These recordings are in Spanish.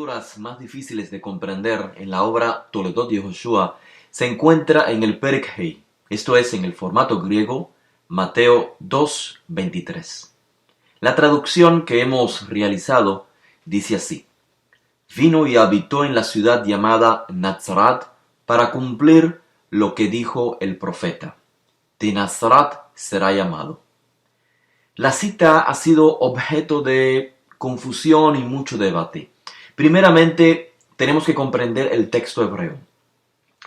escrituras más difíciles de comprender en la obra Toledot Yehoshua se encuentra en el Perek Hei, esto es, en el formato griego, Mateo 2:23. La traducción que hemos realizado dice así: vino y habitó en la ciudad llamada Nazaret para cumplir lo que dijo el profeta: de Nazaret será llamado. La cita ha sido objeto de confusión y mucho debate. Primeramente, tenemos que comprender el texto hebreo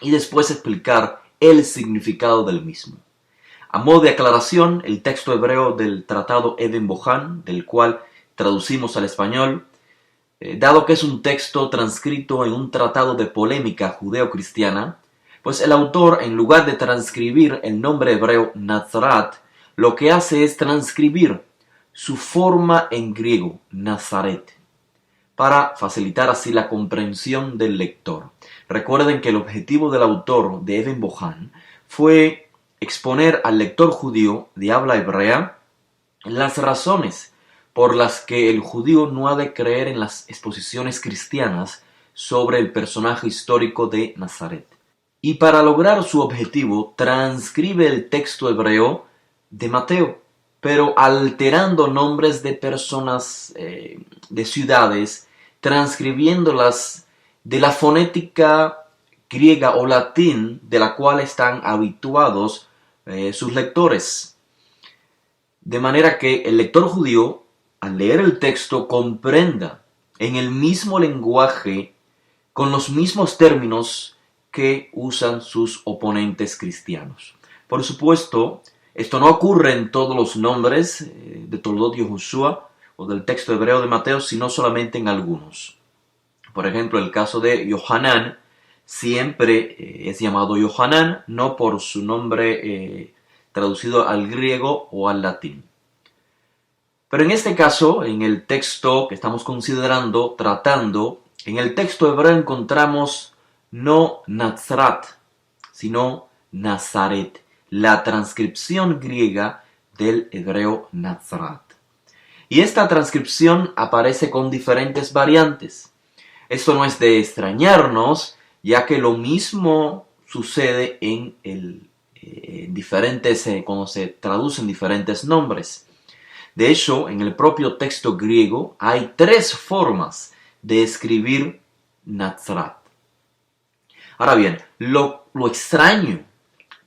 y después explicar el significado del mismo. A modo de aclaración, el texto hebreo del tratado Eben Bohan, del cual traducimos al español, dado que es un texto transcrito en un tratado de polémica judeo-cristiana, pues el autor, en lugar de transcribir el nombre hebreo Nazaret, lo que hace es transcribir su forma en griego, Nazaret, para facilitar así la comprensión del lector. Recuerden que el objetivo del autor de Eben Bohan fue exponer al lector judío de habla hebrea las razones por las que el judío no ha de creer en las exposiciones cristianas sobre el personaje histórico de Nazaret. Y para lograr su objetivo, transcribe el texto hebreo de Mateo, pero alterando nombres de personas, de ciudades, transcribiéndolas de la fonética griega o latín de la cual están habituados sus lectores. De manera que el lector judío, al leer el texto, comprenda en el mismo lenguaje, con los mismos términos que usan sus oponentes cristianos. Por supuesto, esto no ocurre en todos los nombres de Toledot Yehoshua o del texto hebreo de Mateo, sino solamente en algunos. Por ejemplo, el caso de Yohanan siempre es llamado Yohanan, no por su nombre traducido al griego o al latín. Pero en este caso, en el texto que estamos considerando, tratando, en el texto hebreo encontramos no Nazaret, sino Nazaret, la transcripción griega del hebreo Nazaret. Y esta transcripción aparece con diferentes variantes. Esto no es de extrañarnos, ya que lo mismo sucede cuando se traducen diferentes nombres. De hecho, en el propio texto griego hay 3 formas de escribir Nazaret. Ahora bien, lo extraño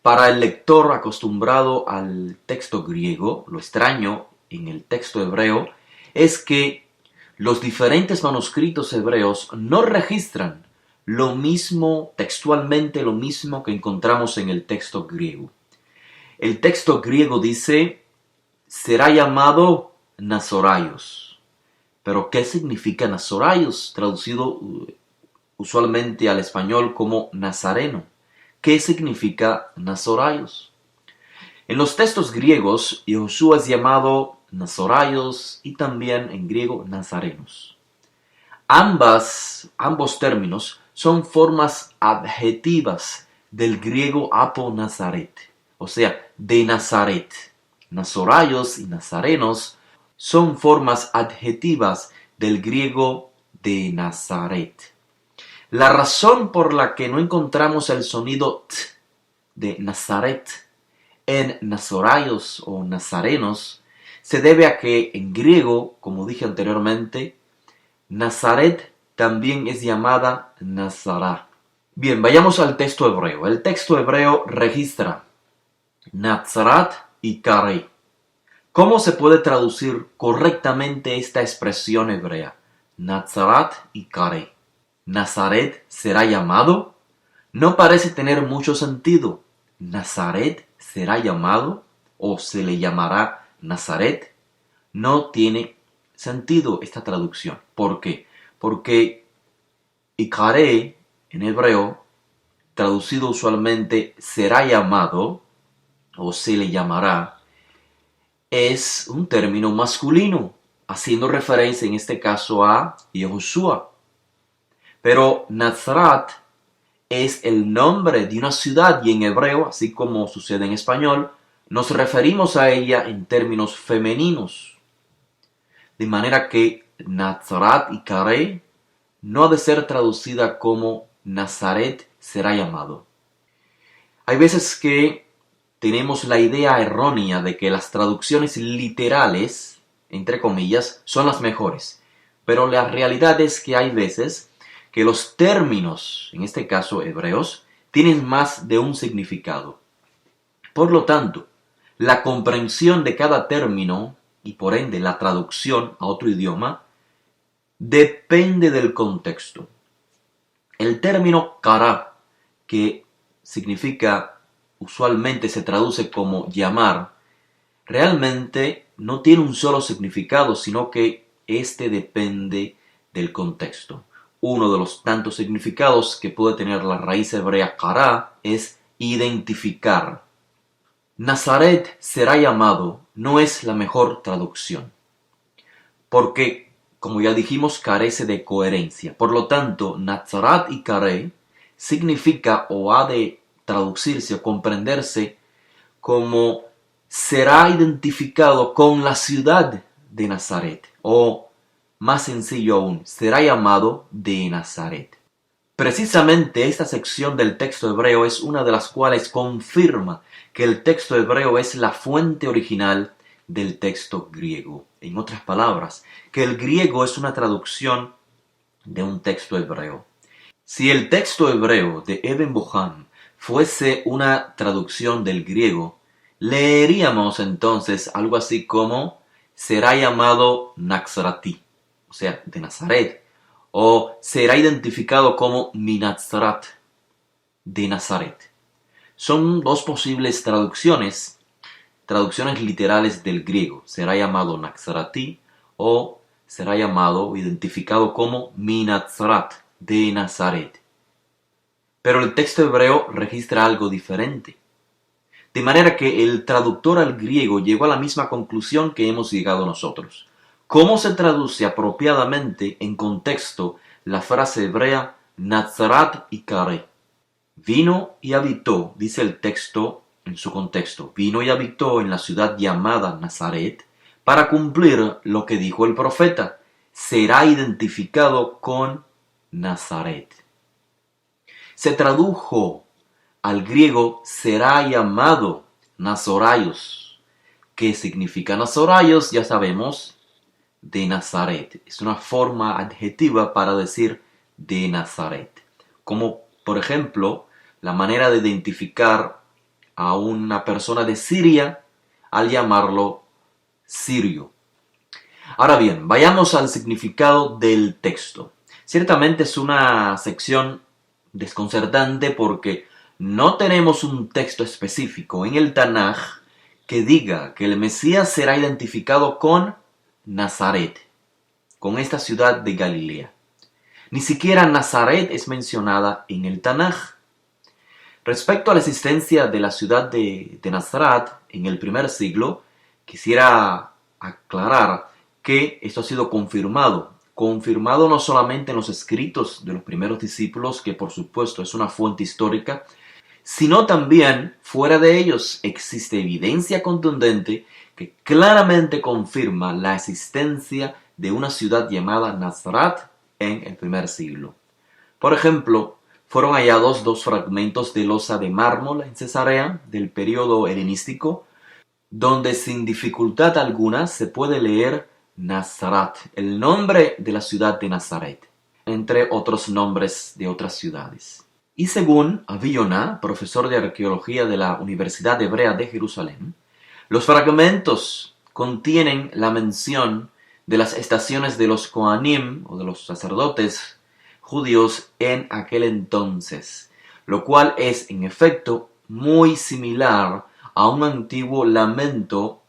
para el lector acostumbrado al texto griego, lo extraño en el texto hebreo, es que los diferentes manuscritos hebreos no registran lo mismo, textualmente lo mismo que encontramos en el texto griego. El texto griego dice: será llamado Nazoraios. Pero ¿qué significa Nazoraios? Traducido usualmente al español como Nazareno. ¿Qué significa Nazoraios? En los textos griegos, Yehoshua es llamado Nazoraios y también en griego Nazarenos. Ambos términos son formas adjetivas del griego apo-Nazaret, o sea, de Nazaret. Nazoraios y Nazarenos son formas adjetivas del griego de Nazaret. La razón por la que no encontramos el sonido t de Nazaret en Nazoraios o Nazarenos se debe a que en griego, como dije anteriormente, Nazaret también es llamada Nazará. Bien, vayamos al texto hebreo. El texto hebreo registra Nazaret y Karei. ¿Cómo se puede traducir correctamente esta expresión hebrea? Nazaret y Karei. ¿Nazaret será llamado? No parece tener mucho sentido. ¿Nazaret será llamado? ¿O se le llamará Nazaret? No tiene sentido esta traducción. ¿Por qué? Porque Ikarei en hebreo, traducido usualmente será llamado o se le llamará, es un término masculino, haciendo referencia en este caso a Yehoshua. Pero Nazaret es el nombre de una ciudad y en hebreo, así como sucede en español, nos referimos a ella en términos femeninos. De manera que Nazaret y Karei no ha de ser traducida como Nazaret será llamado. Hay veces que tenemos la idea errónea de que las traducciones literales, entre comillas, son las mejores. Pero la realidad es que hay veces que los términos, en este caso hebreos, tienen más de un significado. Por lo tanto, la comprensión de cada término y por ende la traducción a otro idioma depende del contexto. El término kara, que significa, usualmente se traduce como llamar, realmente no tiene un solo significado, sino que este depende del contexto. Uno de los tantos significados que puede tener la raíz hebrea kara es identificar. Nazaret será llamado no es la mejor traducción, porque, como ya dijimos, carece de coherencia. Por lo tanto, Nazarat y Care significa o ha de traducirse o comprenderse como será identificado con la ciudad de Nazaret, o más sencillo aún, será llamado de Nazaret. Precisamente esta sección del texto hebreo es una de las cuales confirma que el texto hebreo es la fuente original del texto griego. En otras palabras, que el griego es una traducción de un texto hebreo. Si el texto hebreo de Eben Bohan fuese una traducción del griego, leeríamos entonces algo así como será llamado Naxarati, o sea, de Nazaret, o será identificado como Minazarat, de Nazaret. Son dos posibles traducciones literales del griego. Será llamado Naxarati o será llamado o identificado como Minazarat, de Nazaret. Pero el texto hebreo registra algo diferente. De manera que el traductor al griego llegó a la misma conclusión que hemos llegado nosotros. ¿Cómo se traduce apropiadamente en contexto la frase hebrea Nazarat y Care? Vino y habitó, dice el texto en su contexto, vino y habitó en la ciudad llamada Nazaret para cumplir lo que dijo el profeta, será identificado con Nazaret. Se tradujo al griego será llamado Nazoraios. ¿Qué significa Nazoraios? Ya sabemos, de Nazaret. Es una forma adjetiva para decir de Nazaret. Como, por ejemplo, la manera de identificar a una persona de Siria al llamarlo sirio. Ahora bien, vayamos al significado del texto. Ciertamente es una sección desconcertante porque no tenemos un texto específico en el Tanaj que diga que el Mesías será identificado con Nazaret, con esta ciudad de Galilea. Ni siquiera Nazaret es mencionada en el Tanaj. Respecto a la existencia de la ciudad de Nazaret en el primer siglo, quisiera aclarar que esto ha sido confirmado no solamente en los escritos de los primeros discípulos, que por supuesto es una fuente histórica, sino también fuera de ellos existe evidencia contundente que claramente confirma la existencia de una ciudad llamada Nazaret en el primer siglo. Por ejemplo, fueron hallados dos fragmentos de losa de mármol en Cesarea del período helenístico, donde sin dificultad alguna se puede leer Nazaret, el nombre de la ciudad de Nazaret, entre otros nombres de otras ciudades. Y según Avi Yonah, profesor de arqueología de la Universidad Hebrea de Jerusalén, los fragmentos contienen la mención de las estaciones de los Kohanim o de los sacerdotes judíos en aquel entonces, lo cual es en efecto muy similar a un antiguo lamento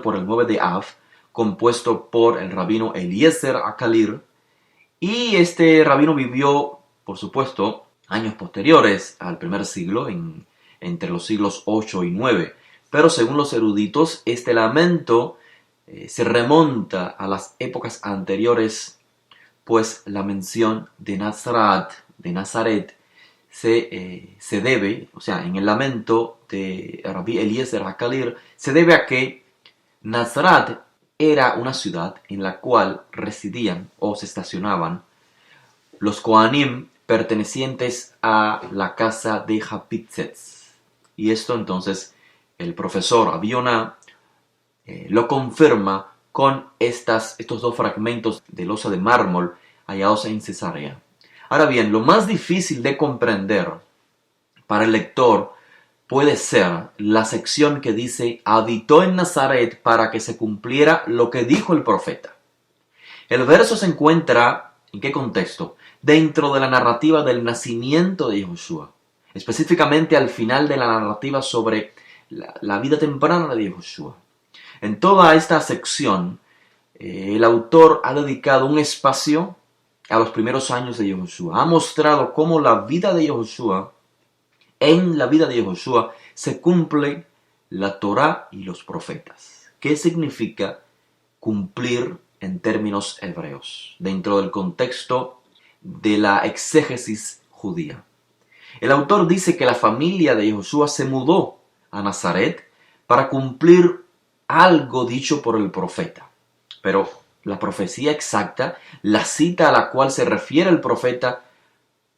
por el 9 de Av, compuesto por el rabino Eliezer Akalir, y este rabino vivió, por supuesto, años posteriores al primer siglo, entre los siglos 8 y 9. Pero según los eruditos, este lamento se remonta a las épocas anteriores, pues la mención de Nazaret, se debe, o sea, en el lamento de Rabbi Eliezer HaKalir, se debe a que Nazaret era una ciudad en la cual residían o se estacionaban los Kohanim pertenecientes a la casa de Hapitzetz. Y esto entonces el profesor Avi-Yonah lo confirma con estos dos fragmentos de losa de mármol hallados en Cesarea. Ahora bien, lo más difícil de comprender para el lector puede ser la sección que dice habitó en Nazaret para que se cumpliera lo que dijo el profeta. El verso se encuentra, ¿en qué contexto? Dentro de la narrativa del nacimiento de Yehoshua, específicamente al final de la narrativa sobre la vida temprana de Yehoshua. En toda esta sección, el autor ha dedicado un espacio a los primeros años de Yehoshua. Ha mostrado cómo en la vida de Yehoshua se cumple la Torá y los profetas. ¿Qué significa cumplir en términos hebreos, dentro del contexto de la exégesis judía? El autor dice que la familia de Yehoshua se mudó a Nazaret para cumplir algo dicho por el profeta. Pero la profecía exacta, la cita a la cual se refiere el profeta,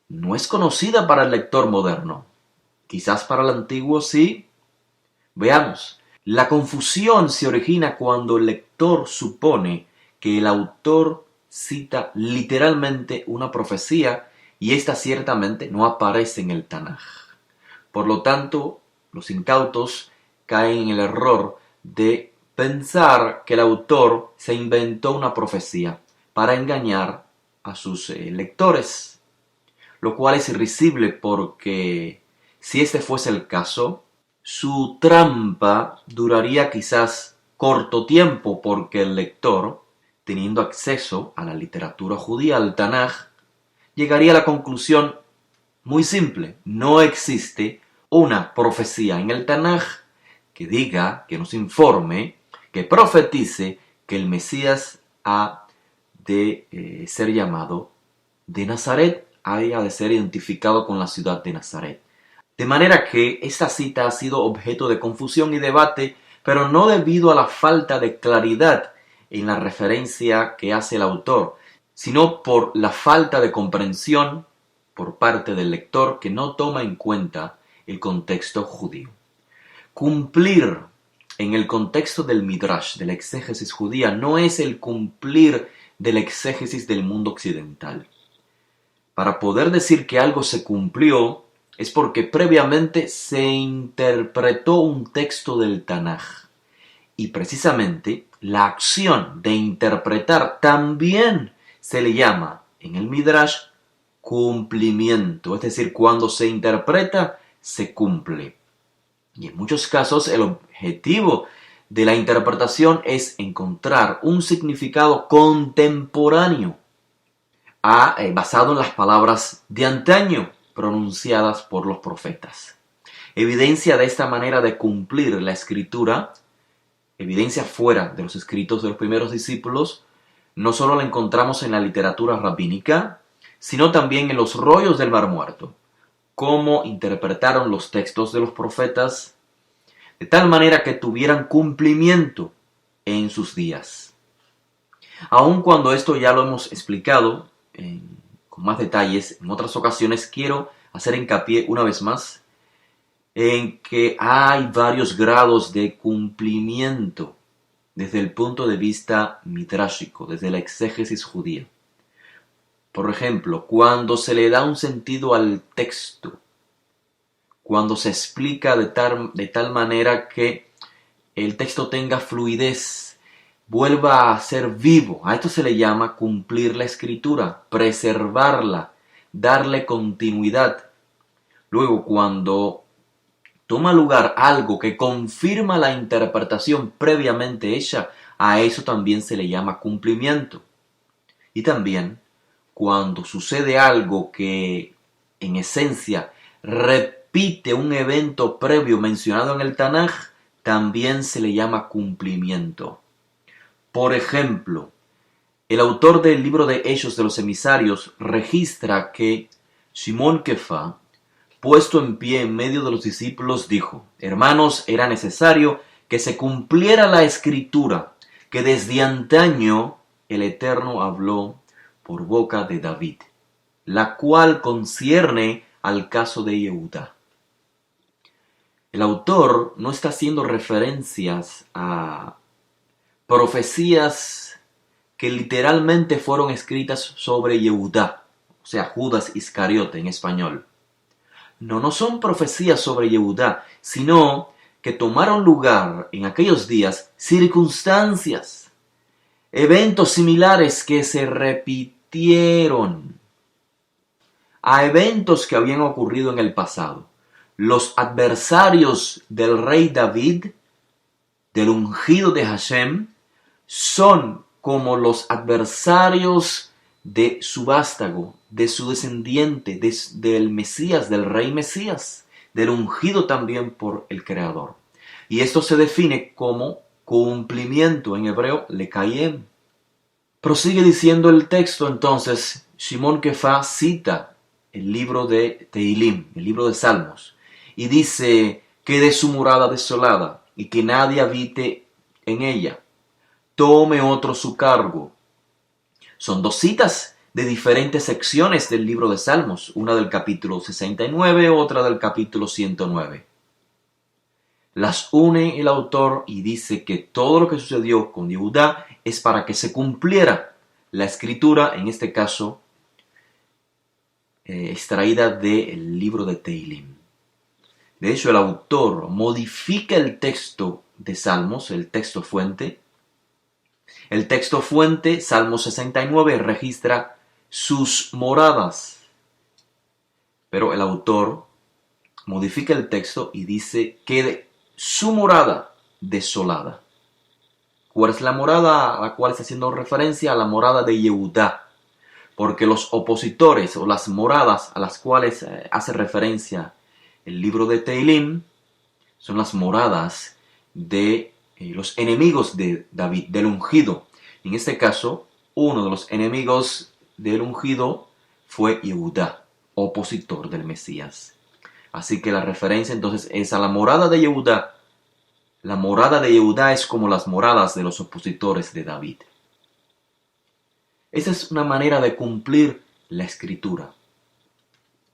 no es conocida para el lector moderno. Quizás para el antiguo sí. Veamos. La confusión se origina cuando el lector supone que el autor cita literalmente una profecía y esta ciertamente no aparece en el Tanaj. Por lo tanto, los incautos caen en el error de pensar que el autor se inventó una profecía para engañar a sus lectores, lo cual es irrisible porque si este fuese el caso, su trampa duraría quizás corto tiempo porque el lector, teniendo acceso a la literatura judía, al Tanaj, llegaría a la conclusión muy simple: no existe una profecía en el Tanaj que diga, que nos informe, que profetice que el Mesías ha de ser llamado de Nazaret, haya de ser identificado con la ciudad de Nazaret. De manera que esta cita ha sido objeto de confusión y debate, pero no debido a la falta de claridad en la referencia que hace el autor, sino por la falta de comprensión por parte del lector que no toma en cuenta el contexto judío. Cumplir en el contexto del Midrash, de la exégesis judía, no es el cumplir de la exégesis del mundo occidental. Para poder decir que algo se cumplió, es porque previamente se interpretó un texto del Tanaj. Y precisamente la acción de interpretar también se le llama en el Midrash cumplimiento. Es decir, cuando se interpreta, se cumple. Y en muchos casos el objetivo de la interpretación es encontrar un significado contemporáneo basado en las palabras de antaño pronunciadas por los profetas. Evidencia de esta manera de cumplir la escritura, evidencia fuera de los escritos de los primeros discípulos, no solo la encontramos en la literatura rabínica, sino también en los rollos del Mar Muerto, cómo interpretaron los textos de los profetas de tal manera que tuvieran cumplimiento en sus días. Aun cuando esto ya lo hemos explicado con más detalles en otras ocasiones, quiero hacer hincapié una vez más en que hay varios grados de cumplimiento desde el punto de vista midrashico, desde la exégesis judía. Por ejemplo, cuando se le da un sentido al texto, cuando se explica de tal manera que el texto tenga fluidez, vuelva a ser vivo. A esto se le llama cumplir la escritura, preservarla, darle continuidad. Luego, cuando toma lugar algo que confirma la interpretación previamente hecha, a eso también se le llama cumplimiento. Y también, cuando sucede algo que en esencia repite un evento previo mencionado en el Tanaj, también se le llama cumplimiento. Por ejemplo, el autor del libro de Hechos de los Emisarios registra que Simón Kefá, puesto en pie en medio de los discípulos, dijo: hermanos, era necesario que se cumpliera la escritura, que desde antaño el Eterno habló por boca de David. la cual concierne al caso de Yehudá. El autor no está haciendo referencias a profecías que literalmente fueron escritas sobre Yehudá, o sea, Judas Iscariote en español. No son profecías sobre Yehudá, sino que tomaron lugar en aquellos días circunstancias, eventos similares que se repitieron a eventos que habían ocurrido en el pasado. Los adversarios del rey David, del ungido de Hashem, son como los adversarios de su vástago, de su descendiente, del Mesías, del rey Mesías, del ungido también por el Creador. Y esto se define como cumplimiento, en hebreo, lekayem. Prosigue diciendo el texto entonces, Shimon Kefa cita el libro de Tehilim, el libro de Salmos, y dice que de su morada desolada y que nadie habite en ella, tome otro su cargo. Son dos citas de diferentes secciones del libro de Salmos, una del capítulo 69, otra del capítulo 109. Las une el autor y dice que todo lo que sucedió con Yehudá es para que se cumpliera la escritura, en este caso, extraída del libro de Tehilim. De hecho, el autor modifica el texto de Salmos, el texto fuente. El texto fuente, Salmo 69, registra sus moradas. Pero el autor modifica el texto y dice que su morada desolada. ¿Cuál es la morada a la cual está haciendo referencia? A la morada de Yehudá. Porque los opositores o las moradas a las cuales hace referencia el libro de Tehilim son las moradas de los enemigos de David, del ungido. En este caso, uno de los enemigos del ungido fue Yehudá, opositor del Mesías. Así que la referencia entonces es a la morada de Yehudá. La morada de Yehudá es como las moradas de los opositores de David. Esa es una manera de cumplir la escritura.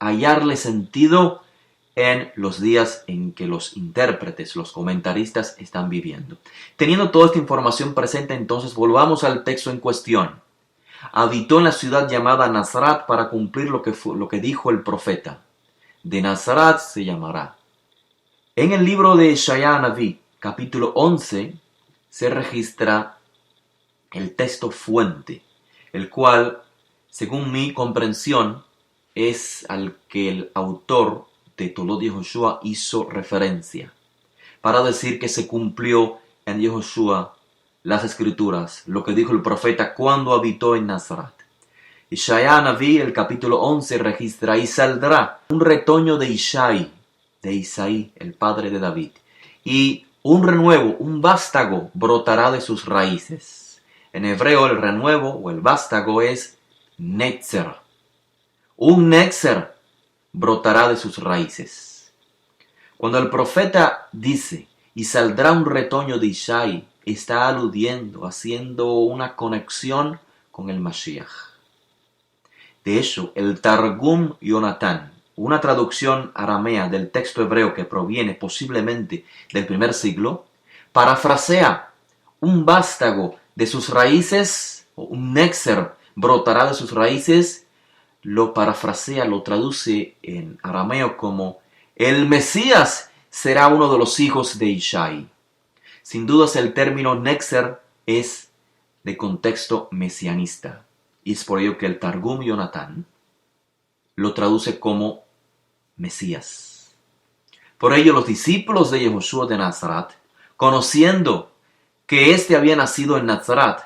Hallarle sentido en los días en que los intérpretes, los comentaristas están viviendo. Teniendo toda esta información presente, entonces volvamos al texto en cuestión. Habitó en la ciudad llamada Nazarat para cumplir lo que dijo el profeta. De Nazarat se llamará. En el libro de Yeshaya Naví, capítulo 11, se registra el texto fuente, el cual, según mi comprensión, es al que el autor de Toldot Yehoshua hizo referencia, para decir que se cumplió en Yehoshua las escrituras, lo que dijo el profeta cuando habitó en Nazaret. Yeshaya Naví, el capítulo 11, registra: y saldrá un retoño de Ishai, de Isaí, el padre de David, y un renuevo, un vástago, brotará de sus raíces. En hebreo el renuevo o el vástago es netzer. Un netzer brotará de sus raíces. Cuando el profeta dice, y saldrá un retoño de Ishai, está aludiendo, haciendo una conexión con el Mashiach. De hecho, el Targum Yonatán, una traducción aramea del texto hebreo que proviene posiblemente del primer siglo, parafrasea: un vástago de sus raíces, o un netzer brotará de sus raíces, lo parafrasea, lo traduce en arameo como: el Mesías será uno de los hijos de Ishai. Sin dudas el término netzer es de contexto mesianista, y es por ello que el Targum Yonatán lo traduce como Mesías. Por ello los discípulos de Yehoshua de Nazaret, conociendo que éste había nacido en Nazaret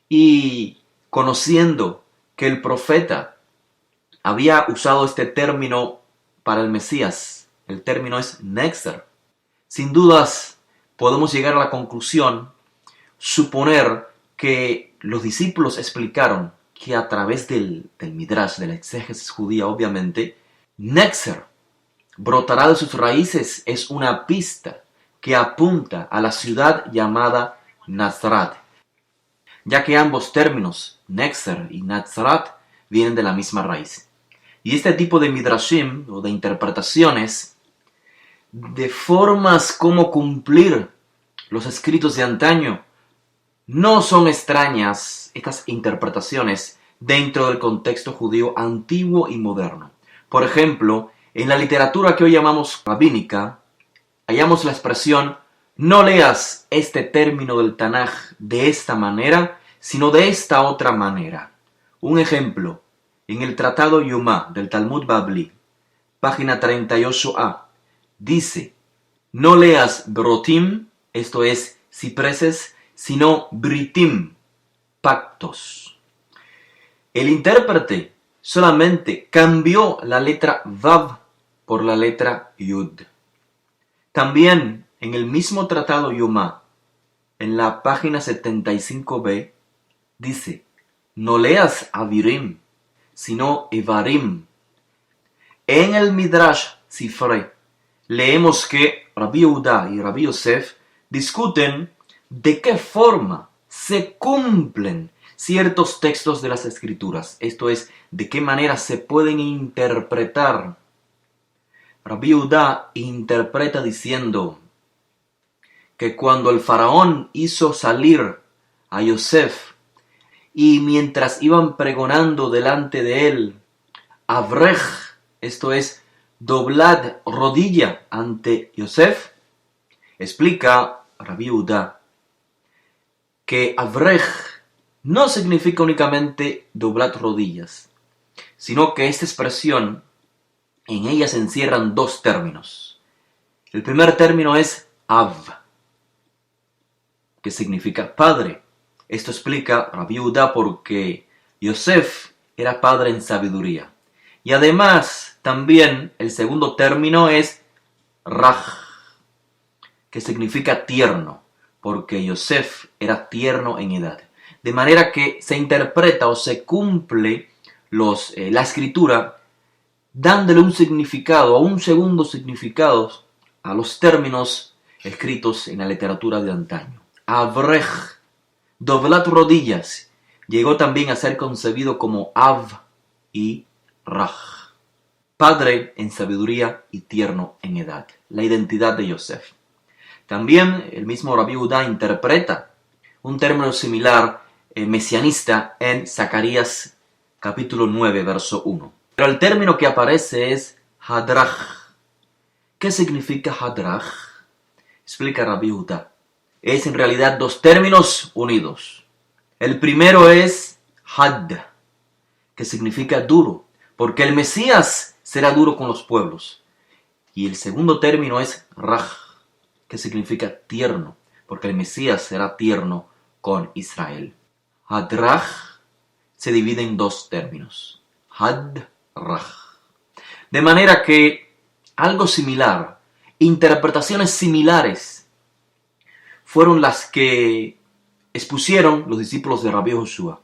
y conociendo que el profeta había usado este término para el Mesías, el término es netzer, sin dudas podemos llegar a la conclusión, suponer que los discípulos explicaron que a través del Midrash, de la exégesis judía obviamente, netzer, brotará de sus raíces, es una pista que apunta a la ciudad llamada Nazaret, ya que ambos términos, netzer y Nazaret, vienen de la misma raíz. Y este tipo de midrashim, o de interpretaciones, de formas como cumplir los escritos de antaño, no son extrañas estas interpretaciones dentro del contexto judío antiguo y moderno. Por ejemplo, en la literatura que hoy llamamos rabínica, hallamos la expresión no leas este término del Tanaj de esta manera, sino de esta otra manera. Un ejemplo, en el Tratado Yumá del Talmud Babli, página 38a, dice, no leas brotim, esto es cipreses, sino britim, pactos. El intérprete solamente cambió la letra Vav por la letra Yud. También en el mismo Tratado Yumá, en la página 75b, dice, no leas Avirim, sino Evarim. En el Midrash Sifré, leemos que Rabbi Yehuda y Rabbi Yosef discuten de qué forma se cumplen ciertos textos de las Escrituras. Esto es, de qué manera se pueden interpretar. Rabbi Yehuda interpreta diciendo que cuando el faraón hizo salir a Yosef y mientras iban pregonando delante de él, Avrej, esto es, doblad rodilla ante Yosef, explica Rabbi Yehuda que Avrej no significa únicamente doblad rodillas, sino que esta expresión, en ella se encierran dos términos. El primer término es Av, que significa padre. Esto explica Rabbi Yehuda porque Yosef era padre en sabiduría. Y además, también el segundo término es Raj, que significa tierno, porque Yosef era tierno en edad. De manera que se interpreta o se cumple la escritura dándole un significado o un segundo significado a los términos escritos en la literatura de antaño. Avrej, doblat rodillas, llegó también a ser concebido como Av y Raj, padre en sabiduría y tierno en edad, la identidad de Yosef. También el mismo Rabbi Yehuda interpreta un término similar mesianista en Zacarías capítulo 9, verso 1. Pero el término que aparece es Hadrach. ¿Qué significa Hadrach? Explica Rabbi Yehuda. Es en realidad dos términos unidos. El primero es Had, que significa duro, porque el Mesías será duro con los pueblos. Y el segundo término es Raj, que significa tierno, porque el Mesías será tierno con Israel. Hadrach se divide en dos términos. Hadrach. De manera que algo similar, interpretaciones similares, fueron las que expusieron los discípulos de Rabbi Joshua,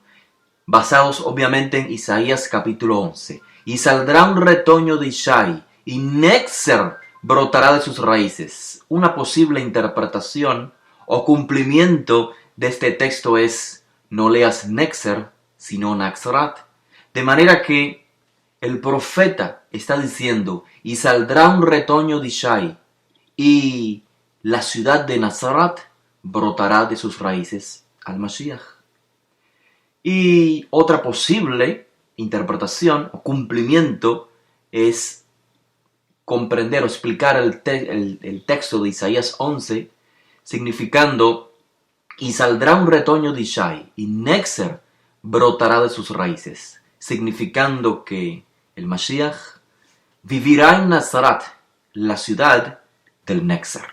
basados obviamente en Isaías capítulo 11. Y saldrá un retoño de Ishai, y Nexer brotará de sus raíces. Una posible interpretación o cumplimiento de este texto es, no leas Nexer, sino Naxarat. De manera que el profeta está diciendo, y saldrá un retoño de Ishai, y la ciudad de Nazarat brotará de sus raíces al Mashiach. Y otra posible interpretación o cumplimiento es comprender o explicar el texto de Isaías 11, significando, y saldrá un retoño de Ishai, y Nexer brotará de sus raíces, significando que el Mashiach vivirá en Nazarat, la ciudad del Nexer.